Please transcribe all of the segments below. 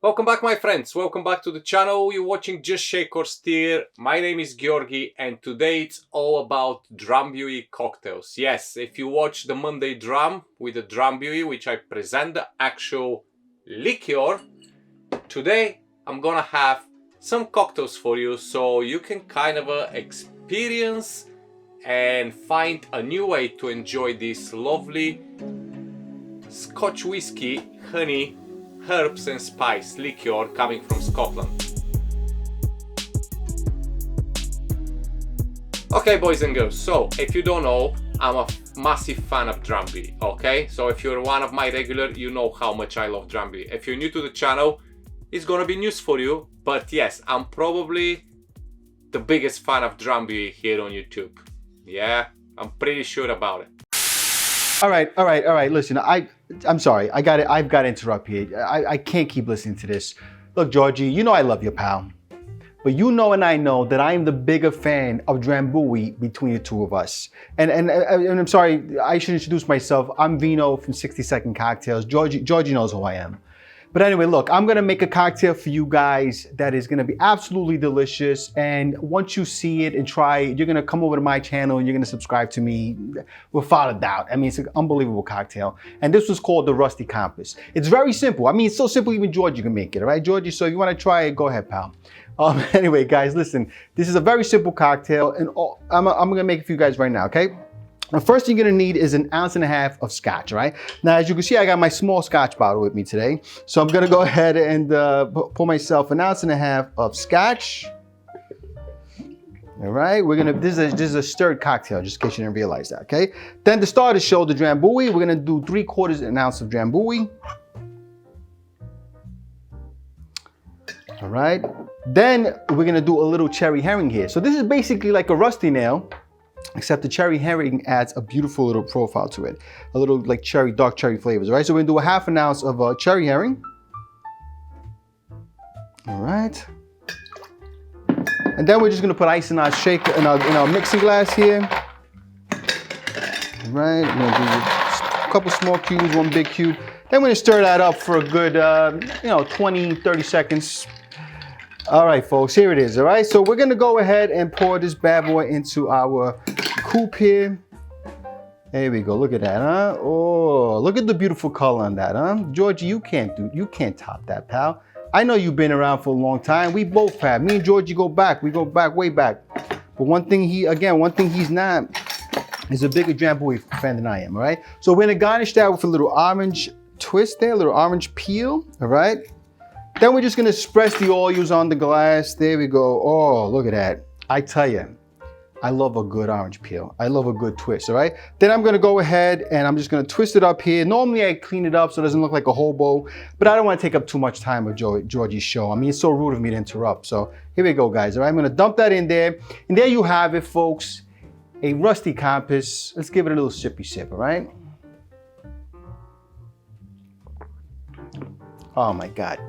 Welcome back, my friends. Welcome back to the channel. You're watching Just Shake or Stir. My name is Georgi and today it's all about Drambuie cocktails. Yes, if you watch the Monday Dram with the Drambuie, which I present the actual liqueur, today I'm gonna have some cocktails for you so you can kind of experience and find a new way to enjoy this lovely Scotch Whisky, honey, herbs and spice liqueur coming from Scotland. Okay, boys and girls, so if you don't know, I'm a massive fan of Drambuie, okay? So if you're one of my regular, you know how much I love Drambuie. If you're new to the channel, it's gonna be news for you, but yes, I'm probably the biggest fan of Drambuie here on YouTube. Yeah, I'm pretty sure about it. All right. Listen, I'm sorry. I've got to interrupt here. I can't keep listening to this. Look, Georgie, you know I love you, pal. But you know and I know that I am the bigger fan of Drambuie between the two of us. And I'm sorry, I should introduce myself. I'm Vino from 60 Second Cocktails. Georgie knows who I am. But anyway, look, I'm gonna make a cocktail for you guys that is gonna be absolutely delicious. And once you see it and try it, you're gonna come over to my channel and you're gonna subscribe to me without a doubt. I mean, it's an unbelievable cocktail. And this was called the Rusty Compass. It's very simple. I mean, it's so simple even Georgie can make it, all right, Georgie? So you wanna try it, go ahead, pal. Anyway, guys, listen, this is a very simple cocktail and I'm gonna make it for you guys right now, okay? The first thing you're gonna need is 1.5 ounces of scotch, right? Now, as you can see, I got my small scotch bottle with me today. So I'm gonna go ahead and pour myself 1.5 ounces of scotch. All right, this is a stirred cocktail, just in case you didn't realize that, okay? Then to start the show, the Drambuie, we're gonna do 3/4 ounce of Drambuie. All right, then we're gonna do a little cherry herring here. So this is basically like a rusty nail, except the cherry herring adds a beautiful little profile to it. A little like dark cherry flavors, all right? So we're gonna do 1/2 ounce of cherry herring. All right. And then we're just gonna put ice in our shaker, in our mixing glass here. All right, we're gonna do a couple small cubes, 1 big cube. Then we're gonna stir that up for a good, 20, 30 seconds. All right, folks, here it is, all right? So we're gonna go ahead and pour this bad boy into our coupe here. There we go, look at that, huh? Oh, look at the beautiful color on that, huh? Georgie, you can't top that, pal. I know you've been around for a long time. We both have. Me and Georgie we go back, way back. But one thing he's not is a bigger Drambuie fan than I am, all right? So we're gonna garnish that with a little orange twist there, a little orange peel, all right? Then we're just gonna express the oils on the glass. There we go. Oh, look at that. I tell you, I love a good orange peel. I love a good twist, all right? Then I'm gonna go ahead and I'm just gonna twist it up here. Normally I clean it up so it doesn't look like a hobo, but I don't wanna take up too much time with Georgie's show. I mean, it's so rude of me to interrupt. So here we go, guys, all right? I'm gonna dump that in there. And there you have it, folks. A Rusty Compass. Let's give it a little sippy sip, all right? Oh my God.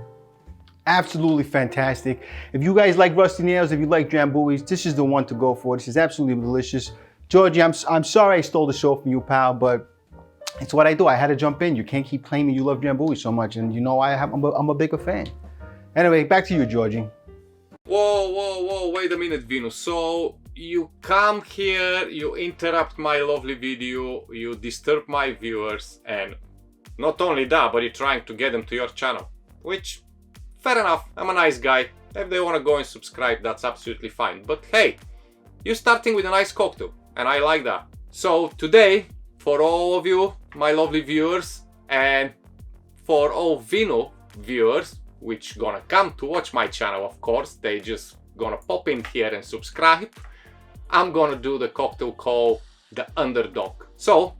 Absolutely fantastic. If you guys like rusty nails, if you like Drambuies, this is the one to go for. This is absolutely delicious. Georgie, I'm sorry I stole the show from you, pal, but it's what I do. I had to jump in. You can't keep claiming you love Drambuie so much, and you know I'm a bigger fan. Anyway, back to you, Georgie. Whoa, wait a minute, Vino. So you come here, you interrupt my lovely video, you disturb my viewers, and not only that, but you're trying to get them to your channel, which, fair enough, I'm a nice guy. If they want to go and subscribe, that's absolutely fine. But hey, you're starting with a nice cocktail, and I like that. So today, for all of you, my lovely viewers, and for all Vino viewers, which gonna come to watch my channel, of course, they just gonna pop in here and subscribe, I'm gonna do the cocktail called the Underdog. So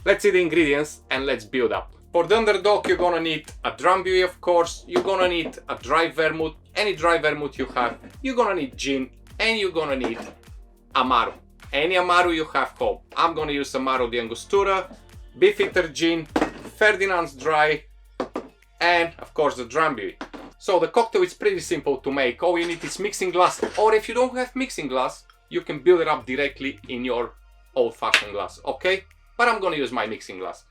let's see the ingredients and let's build up. For the Underdog, you're gonna need a Drambuie, of course. You're gonna need a dry vermouth, any dry vermouth you have. You're gonna need gin, and you're gonna need Amaro. Any Amaro you have home. I'm gonna use Amaro di Angostura, Beefeater gin, Ferdinand's dry, and of course the Drambuie. So the cocktail is pretty simple to make. All you need is mixing glass, or if you don't have mixing glass, you can build it up directly in your old-fashioned glass, okay? But I'm gonna use my mixing glass.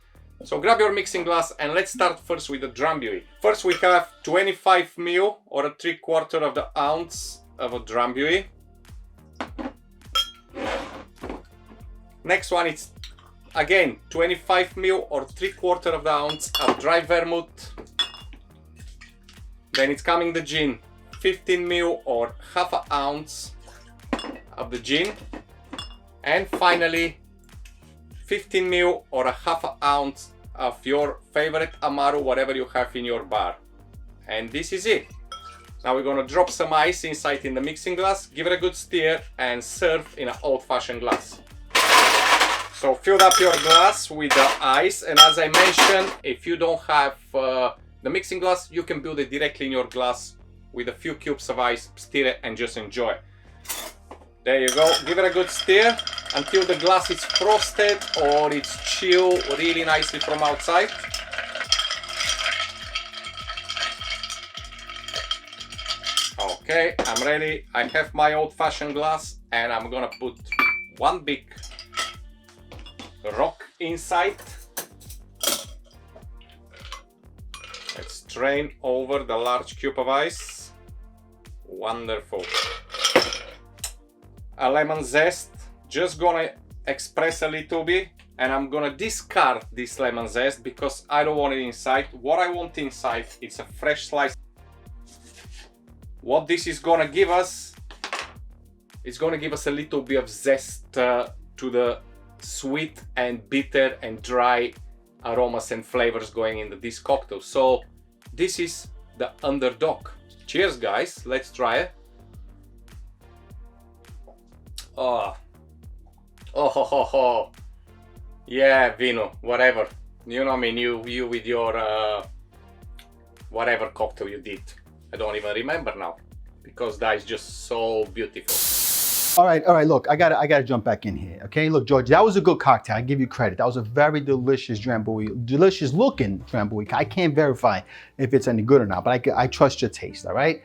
So grab your mixing glass and let's start first with the Drambuie. First we have 25 ml or a 3/4 of the ounce of a Drambuie. Next one is again 25 ml or 3/4 of the ounce of dry vermouth. Then it's coming the gin, 15 ml or half an ounce of the gin. And finally 15 ml or a half an ounce of your favorite Amaru, whatever you have in your bar. And this is it. Now we're gonna drop some ice inside in the mixing glass, give it a good stir and serve in an old-fashioned glass. So fill up your glass with the ice, and as I mentioned, if you don't have the mixing glass, you can build it directly in your glass with a few cubes of ice, stir it and just enjoy. There you go, give it a good stir until the glass is frosted or it's chilled really nicely from outside. Okay, I'm ready. I have my old-fashioned glass and I'm gonna put one big rock inside. Let's strain over the large cube of ice. Wonderful. A lemon zest, just gonna express a little bit, and I'm gonna discard this lemon zest because I don't want it inside. What I want inside is a fresh slice. What this is gonna give us, it's gonna give us a little bit of zest to the sweet and bitter and dry aromas and flavors going into this cocktail. So this is the Underdog. Cheers guys, let's try it. Oh ho ho ho. Yeah, Vino, whatever. You know, I mean, you with your whatever cocktail you did. I don't even remember now because that is just so beautiful. All right, look, I gotta jump back in here, okay? Look, George, that was a good cocktail, I give you credit. That was a very delicious Drambuie, delicious looking Drambuie. I can't verify if it's any good or not, but I trust your taste, all right?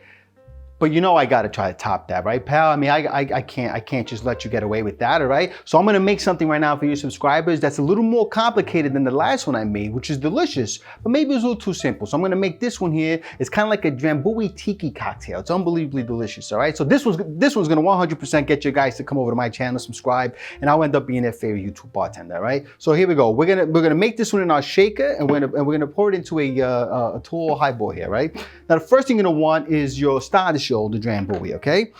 But you know I gotta try to top that, right, pal? I mean, I can't just let you get away with that, all right? So I'm gonna make something right now for your subscribers that's a little more complicated than the last one I made, which is delicious, but maybe it's a little too simple. So I'm gonna make this one here. It's kind of like a Drambuie tiki cocktail. It's unbelievably delicious, all right? So this one's gonna 100% get you guys to come over to my channel, subscribe, and I'll end up being their favorite YouTube bartender, all right? So here we go. We're gonna make this one in our shaker, and we're gonna pour it into a Atholl highball here, right? Now the first thing you're gonna want is your starter, the Drambuie, okay?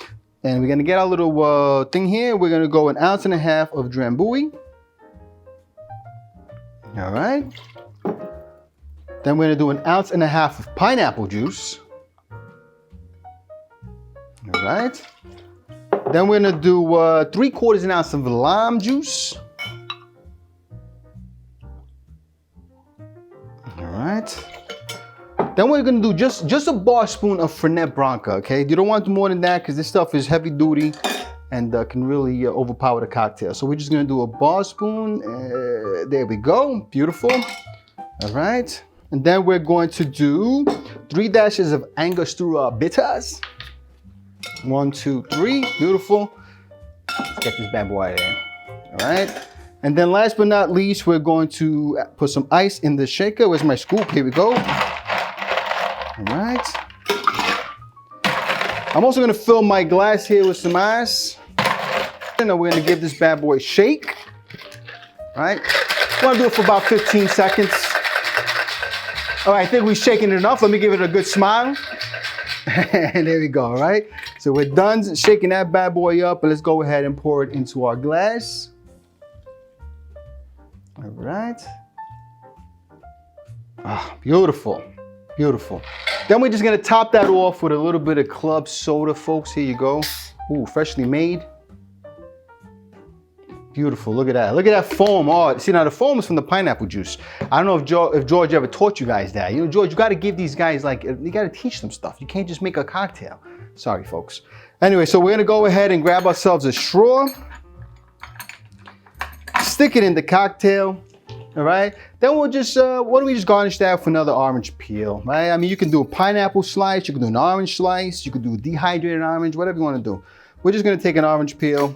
And we're gonna get our little thing here. We're gonna go 1.5 ounces of Drambuie. All right. Then we're gonna do 1.5 ounces of pineapple juice. All right. Then we're gonna do 3/4 ounce of lime juice. All right. Then we're gonna do just a bar spoon of Fernet Branca, okay? You don't want more than that because this stuff is heavy duty and can really overpower the cocktail. So we're just gonna do a bar spoon. There we go, beautiful. All right. And then we're going to do 3 dashes of Angostura bitters. 1, 2, 3, beautiful. Let's get this bad boy out of there. All right. And then last but not least, we're going to put some ice in the shaker. Where's my scoop? Here we go. All right. I'm also gonna fill my glass here with some ice. And then we're gonna give this bad boy a shake. All right. I wanna do it for about 15 seconds. All right, I think we've shaken it enough. Let me give it a good smile. And there we go, all right? So we're done shaking that bad boy up, and let's go ahead and pour it into our glass. All right. Ah, beautiful. Beautiful. Then we're just gonna top that off with a little bit of club soda, folks. Here you go. Ooh, freshly made. Beautiful, look at that. Look at that foam. Oh, see now the foam is from the pineapple juice. I don't know if George ever taught you guys that. You know, George, you gotta give these guys, like, you gotta teach them stuff. You can't just make a cocktail. Sorry, folks. Anyway, so we're gonna go ahead and grab ourselves a straw. Stick it in the cocktail. All right, then we'll just, why don't we just garnish that with another orange peel, right? I mean, you can do a pineapple slice, you can do an orange slice, you can do a dehydrated orange, whatever you want to do. We're just going to take an orange peel,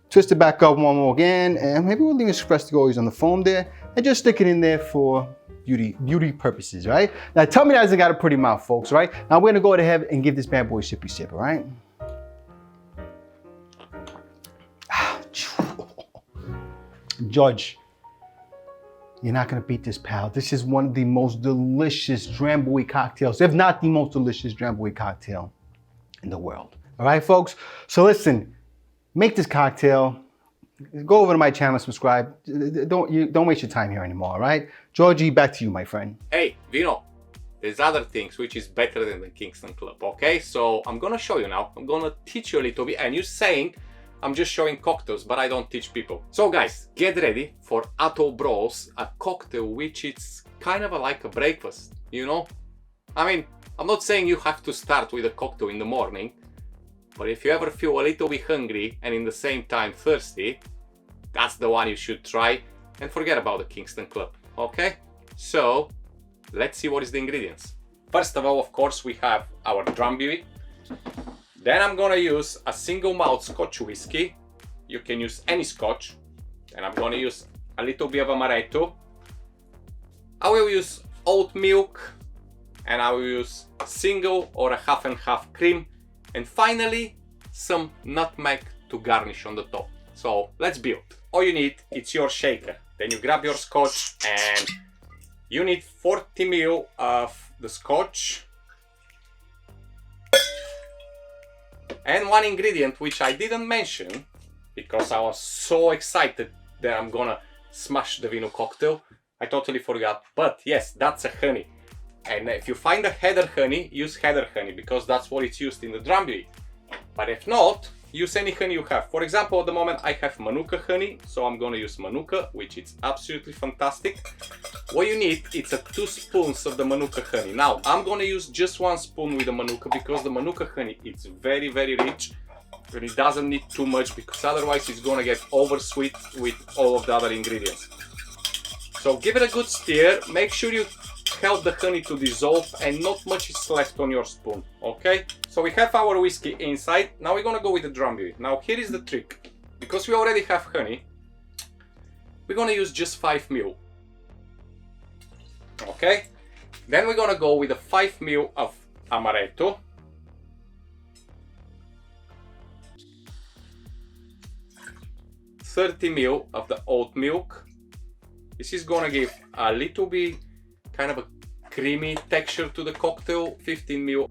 twist it back up one more again, and maybe we'll leave express the goalies on the foam there. and just stick it in there for beauty purposes, right? Now tell me that hasn't got a pretty mouth, folks, right? Now we're gonna go ahead and give this bad boy a sippy sip, all right? Judge, you're not gonna beat this, pal. This is one of the most delicious Drambuie cocktails, if not the most delicious Drambuie cocktail in the world. All right, folks? So listen, make this cocktail. Go over to my channel, subscribe. Don't waste your time here anymore, all right? Georgie, back to you, my friend. Hey, Vino, there's other things which is better than the Kingston Club, okay? So I'm gonna show you now. I'm gonna teach you a little bit, and you're saying I'm just showing cocktails, but I don't teach people. So guys, get ready for Atholl Brose, a cocktail which is kind of like a breakfast, you know? I mean, I'm not saying you have to start with a cocktail in the morning, but if you ever feel a little bit hungry and in the same time thirsty, that's the one you should try, and forget about the Kingston Club, okay? So, let's see what is the ingredients. First of all, of course, we have our Drambuie. Then I'm gonna use a single malt Scotch Whisky. You can use any Scotch. And I'm gonna use a little bit of Amaretto. I will use oat milk, and I will use single or a half and half cream. And finally, some nutmeg to garnish on the top. So let's build. All you need is your shaker. Then you grab your Scotch, and you need 40 ml of the Scotch. And one ingredient which I didn't mention because I was so excited that I'm gonna smash the Vino cocktail. I totally forgot, but yes, that's a honey. And if you find a heather honey, use heather honey because that's what it's used in the Drambuie. But if not, use any honey you have. For example, at the moment I have Manuka honey, so I'm gonna use Manuka, which is absolutely fantastic. What you need is 2 spoons of the Manuka honey. Now, I'm gonna use just 1 spoon with the Manuka because the Manuka honey is very, very rich. And it doesn't need too much because otherwise it's gonna get oversweet with all of the other ingredients. So give it a good stir, make sure you help the honey to dissolve and not much is left on your spoon, okay? So we have our whiskey inside. Now we're gonna go with the Drambuie. Now here is the trick. Because we already have honey, we're gonna use just 5 ml. Okay? Then we're gonna go with a 5 ml of Amaretto. $30 ml of the oat milk. This is gonna give a little bit kind of a creamy texture to the cocktail. 15 ml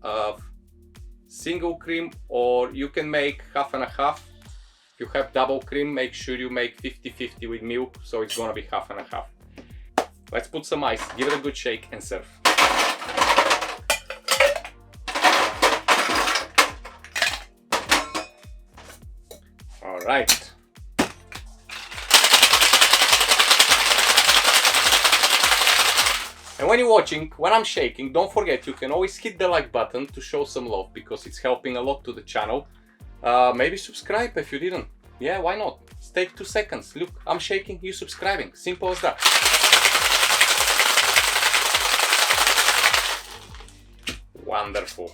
of single cream, or you can make half and a half. If you have double cream, make sure you make 50-50 with milk, so it's gonna be half and a half. Let's put some ice, give it a good shake and serve. All right. And when you're watching, when I'm shaking, don't forget you can always hit the like button to show some love because it's helping a lot to the channel. Maybe subscribe if you didn't. Yeah, why not? Take 2 seconds. Look, I'm shaking, you subscribing. Simple as that. Wonderful.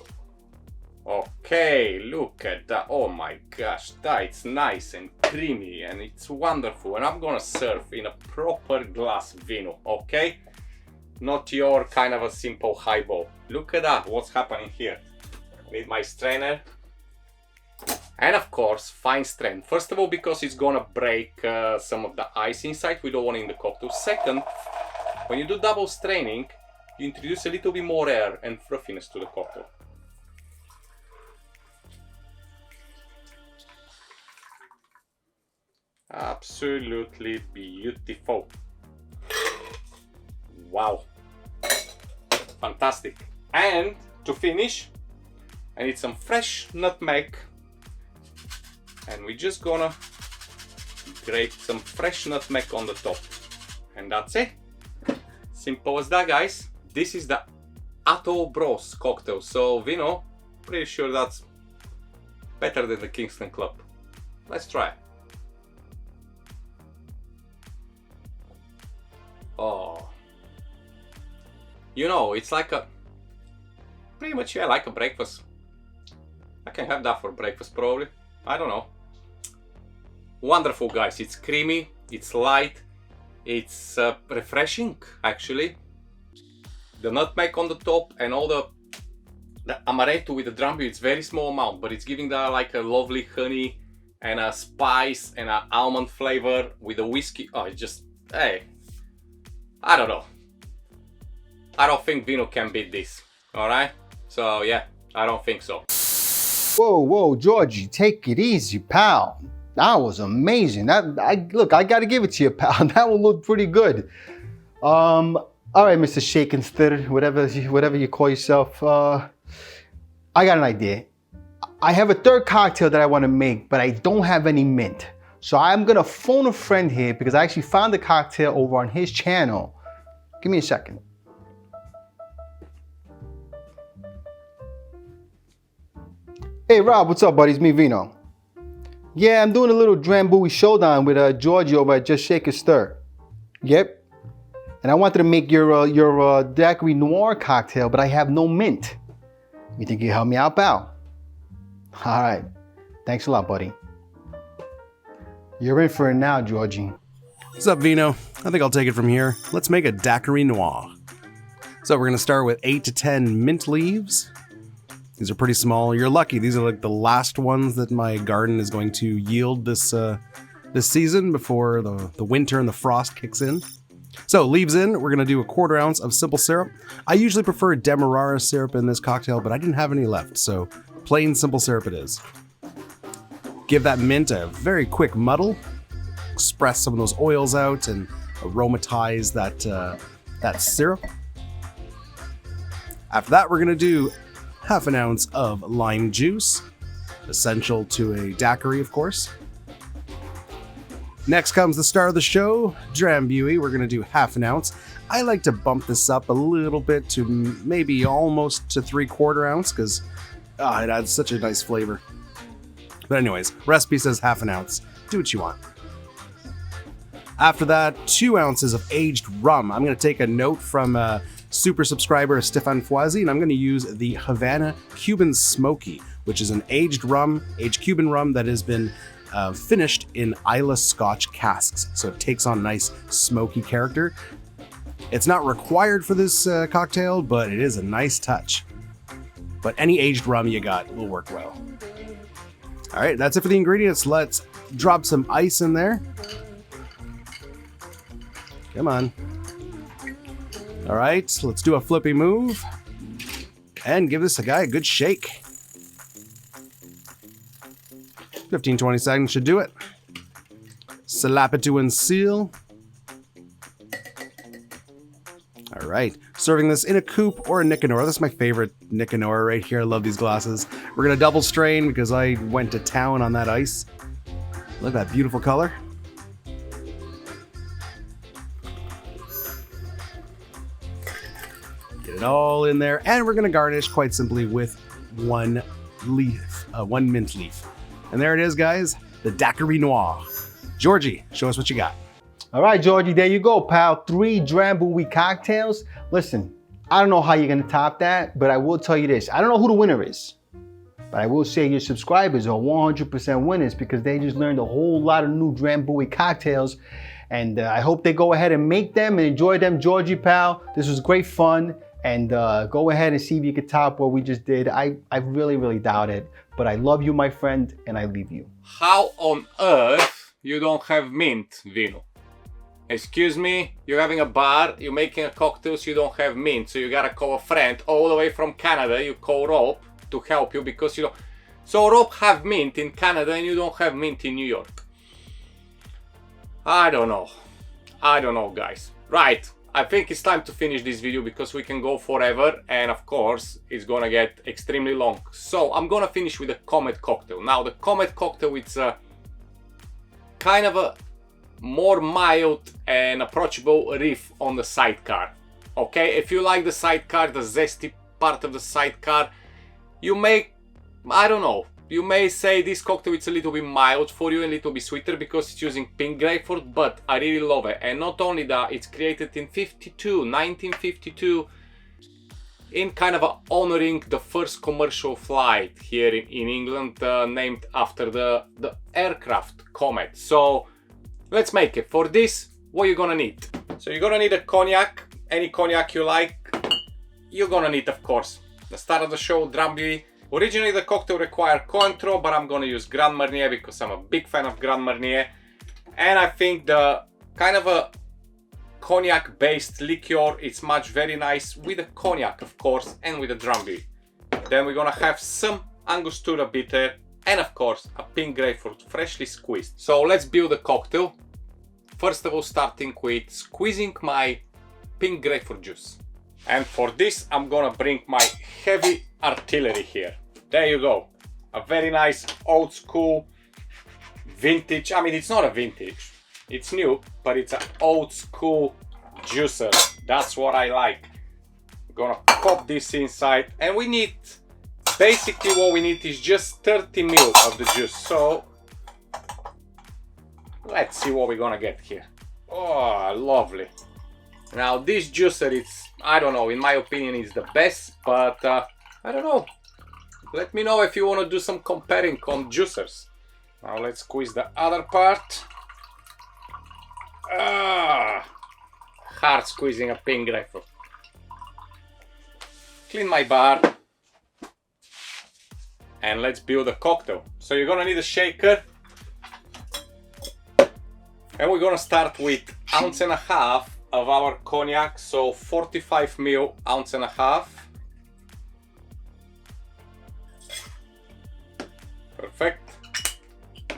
Okay, look at that. Oh my gosh, that's nice and creamy and it's wonderful. And I'm gonna serve in a proper glass Vino, okay? Not your kind of a simple highball. Look at that, what's happening here. I need my strainer. And of course, fine strain. First of all, because it's gonna break some of the ice inside, we don't want it in the cocktail. Second, when you do double straining, you introduce a little bit more air and fluffiness to the cocktail. Absolutely beautiful. Wow. Fantastic. And to finish, I need some fresh nutmeg. And we're just gonna grate some fresh nutmeg on the top. And that's it. Simple as that, guys. This is the Atholl Brose cocktail. So, Vino, pretty sure that's better than the Kingston Club. Let's try it. Oh. You know, it's like a... pretty much, yeah, like a breakfast. I can have that for breakfast, probably. I don't know. Wonderful, guys. It's creamy, it's light, It's refreshing, actually. The nutmeg on the top and all the amaretto with the Drambuie, it's very small amount, but it's giving that like a lovely honey and a spice and an almond flavor with the whiskey. Oh, it's just, hey, I don't know. I don't think Vino can beat this, alright? So yeah, I don't think so. Whoa, whoa, Georgie, take it easy, pal. That was amazing. Look, I gotta give it to you, pal. That one looked pretty good. All right, Mr. Shake and Stir, whatever you call yourself. I got an idea. I have a third cocktail that I want to make, but I don't have any mint. So I'm gonna phone a friend here because I actually found the cocktail over on his channel. Give me a second. Hey Rob, what's up, buddy? It's me, Vino. Yeah, I'm doing a little Drambuie showdown with Georgie over at Just Shake and Stir. Yep. And I wanted to make your Daiquiri Noir cocktail, but I have no mint. You think you can help me out, pal? All right. Thanks a lot, buddy. You're in for it now, Georgie. What's up, Vino? I think I'll take it from here. Let's make a Daiquiri Noir. So we're going to start with 8 to 10 mint leaves. These are pretty small. You're lucky. These are like the last ones that my garden is going to yield this season before the winter and the frost kicks in. So leaves in, we're going to do a 1/4 ounce of simple syrup. I usually prefer Demerara syrup in this cocktail, but I didn't have any left, so plain simple syrup it is. Give that mint a very quick muddle. Express some of those oils out and aromatize that syrup. After that, we're going to do 1/2 ounce of lime juice, essential to a daiquiri, of course. Next comes the star of the show, Drambuie. We're going to do 1/2 ounce. I like to bump this up a little bit to maybe almost to 3/4 ounce because it adds such a nice flavor. But anyways, recipe says 1/2 ounce. Do what you want. After that, 2 ounces of aged rum. I'm going to take a note from super subscriber Stefan Foisy, and I'm going to use the Havana Cuban Smoky, which is an aged Cuban rum that has been finished in Islay Scotch casks, so it takes on a nice smoky character. It's not required for this cocktail, but it is a nice touch. But any aged rum you got will work well. All right, that's it for the ingredients. Let's drop some ice in there. Come on. All right, let's do a flippy move and give this guy a good shake. 15-20 seconds should do it. Slap it to unseal. All right, serving this in a coupe or a Nicanor. That's my favorite Nicanor right here. I love these glasses. We're gonna double strain because I went to town on that ice. Look at that beautiful color. Get it all in there, and we're gonna garnish quite simply with one mint leaf. And there it is, guys, the Daiquiri Noir. Georgie, show us what you got. All right, Georgie, there you go, pal. 3 Drambuie cocktails. Listen, I don't know how you're gonna top that, but I will tell you this. I don't know who the winner is, but I will say your subscribers are 100% winners because they just learned a whole lot of new Drambuie cocktails. And I hope they go ahead and make them and enjoy them. Georgie, pal, this was great fun. And go ahead and see if you can top what we just did. I really, really doubt it. But I love you, my friend, and I leave you. How on earth you don't have mint, Vino? Excuse me, you're having a bar, you're making a cocktail, so you don't have mint. So you gotta call a friend all the way from Canada. You call Rob to help you because you don't. So Rob have mint in Canada and you don't have mint in New York. I don't know, guys. Right. I think it's time to finish this video because we can go forever and of course it's gonna get extremely long. So I'm gonna finish with a Comet cocktail. Now the Comet cocktail, it's a kind of a more mild and approachable riff on the sidecar. Okay, if you like the sidecar, the zesty part of the sidecar, you may, I don't know, you may say this cocktail it's a little bit mild for you, a little bit sweeter because it's using pink grapefruit, but I really love it. And not only that, it's created in 1952, in kind of honoring the first commercial flight here in England, named after the aircraft Comet. So let's make it. For this, what you're gonna need. So you're gonna need a cognac, any cognac you like. You're gonna need, of course, the start of the show, Drambuie. Originally the cocktail required Cointreau, but I'm gonna use Grand Marnier because I'm a big fan of Grand Marnier. And I think the kind of a cognac based liqueur, it's much very nice with the cognac, of course, and with the Drambuie. Then we're gonna have some Angostura bitter and of course a pink grapefruit freshly squeezed. So let's build a cocktail. First of all, starting with squeezing my pink grapefruit juice. And for this I'm gonna bring my heavy artillery here. There you go. A very nice old school vintage, I mean it's not a vintage, it's new, but it's an old school juicer. That's what I like. I'm gonna pop this inside, and we need, basically what we need is just 30 ml of the juice. So let's see what we're gonna get here. Oh, lovely. Now this juicer, it's, I don't know, in my opinion it's the best, but I don't know. Let me know if you want to do some comparing on juicers. Now let's squeeze the other part. Hard squeezing a pink grapefruit. Clean my bar. And let's build a cocktail. So you're gonna need a shaker. And we're gonna start with 1.5 ounces of our cognac. So 45 ml, 1.5 ounces. Perfect.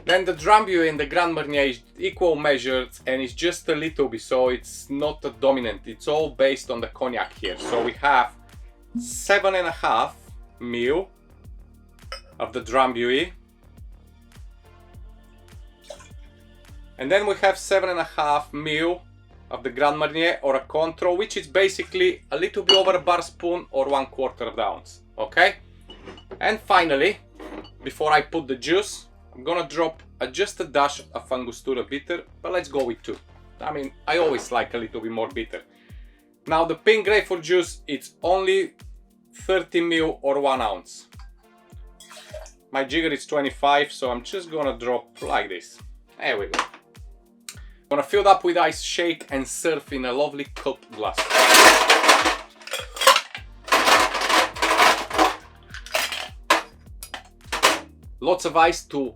Then the Drambuie and the Grand Marnier is equal measures, and it's just a little bit, so it's not a dominant. It's all based on the cognac here. So we have 7.5 ml of the Drambuie, and then we have 7.5 ml of the Grand Marnier or a Cointreau, which is basically a little bit over a bar spoon or 1/4 of the ounce. Okay, and finally, before I put the juice, I'm gonna drop just a dash of Angostura bitter, but let's go with 2. I mean, I always like a little bit more bitter. Now the pink grapefruit juice, it's only 30 ml or 1 ounce. My jigger is 25, so I'm just gonna drop like this. There we go. Gonna fill it up with ice, shake and serve in a lovely cup glass. Lots of ice to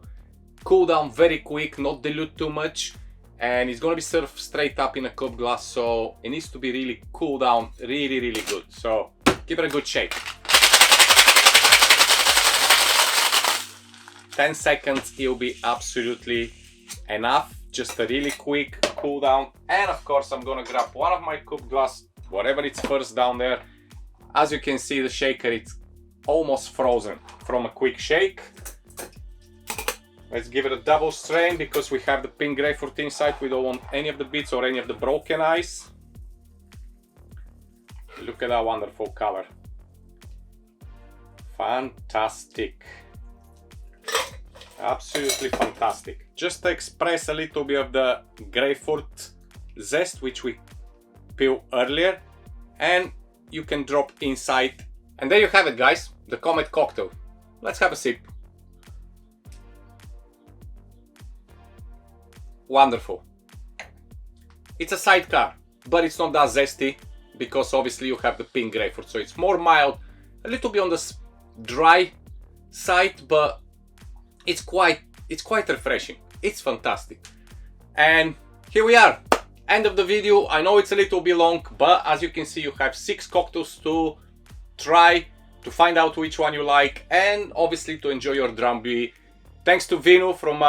cool down very quick, not dilute too much, and it's gonna be served straight up in a cup glass, so it needs to be really cool down really good. So give it a good shake. 10 seconds, it'll be absolutely enough. Just a really quick cool down. And of course I'm gonna grab one of my cup glass, whatever it's first down there. As you can see, the shaker, it's almost frozen from a quick shake. Let's give it a double strain because we have the pink grapefruit inside. We don't want any of the bits or any of the broken ice. Look at that wonderful color. Fantastic. Absolutely fantastic. Just to express a little bit of the grapefruit zest which we peeled earlier, and you can drop inside. And there you have it, guys, the Comet cocktail. Let's have a sip. Wonderful. It's a sidecar, but it's not that zesty because obviously you have the pink grapefruit, so it's more mild, a little bit on the dry side, but it's quite refreshing. It's fantastic. And here we are, end of the video. I know it's a little bit long, but as you can see, you have 6 cocktails to try, to find out which one you like, and obviously to enjoy your Drambuie. Thanks to Vino from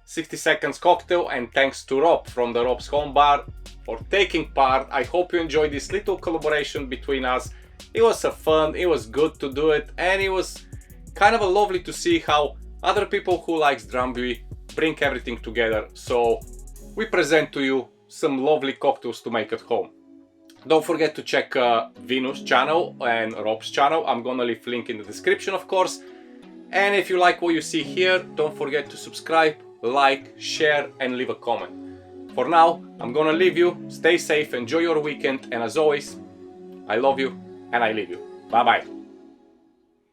60 Seconds Cocktail, and thanks to Rob from the Rob's Home Bar for taking part. I hope you enjoyed this little collaboration between us. It was fun, it was good to do it, and it was kind of lovely to see how other people who likes Drambuie bring everything together. So we present to you some lovely cocktails to make at home. Don't forget to check Vino's channel and Rob's channel. I'm gonna leave link in the description, of course. And if you like what you see here, don't forget to subscribe, like, share and leave a comment. For now, I'm gonna leave you. Stay safe, enjoy your weekend, and as always, I love you and I leave you. Bye bye.